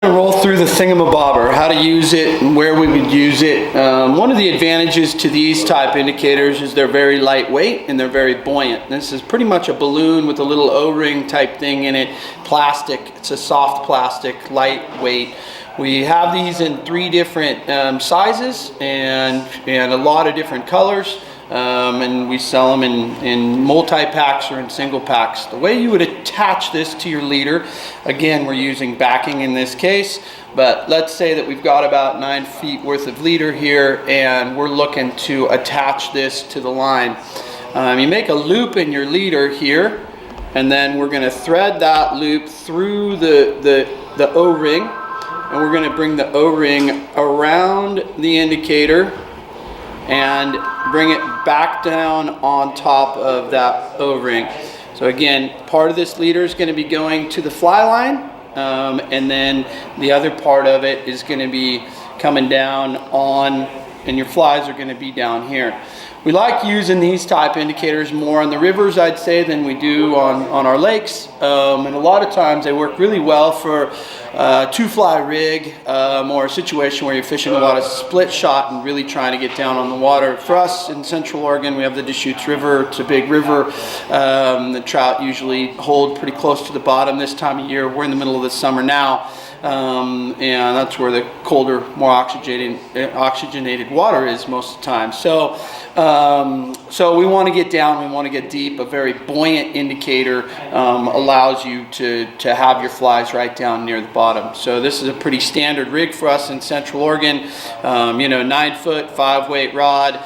Roll through the Thingamabobber, how to use it and where we would use it. One of the advantages to these type indicators is they're very lightweight and they're very buoyant. This is pretty much a balloon with a little O-ring type thing in it, plastic. It's a soft plastic, lightweight. We have these in 3 different sizes and a lot of different colors. And we sell them in multi-packs or in single packs. The way you would attach this to your leader, again, we're using backing in this case, but let's say that we've got about 9 feet worth of leader here and we're looking to attach this to the line. You make a loop in your leader here, and then we're going to thread that loop through the O-ring, and we're going to bring the O-ring around the indicator and bring it back down on top of that O-ring. So again, part of this leader is going to be going to the fly line, and then the other part of it is going to be coming down on, and your flies are going to be down here. We like using these type indicators more on the rivers, I'd say, than we do on our lakes. And a lot of times they work really well for a 2-fly rig, or a situation where you're fishing a lot of split shot and really trying to get down on the water. For us in Central Oregon, we have the Deschutes River. It's a big river. The trout usually hold pretty close to the bottom this time of year. We're in the middle of the summer now. And that's where the colder, more oxygenated water is most of the time. So we want to get down, we want to get deep. A very buoyant indicator allows you to have your flies right down near the bottom. So this is a pretty standard rig for us in Central Oregon. 9-foot, 5-weight rod,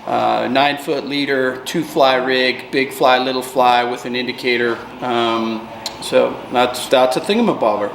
9-foot leader, 2-fly rig, big fly, little fly with an indicator. So that's a Thingamabobber.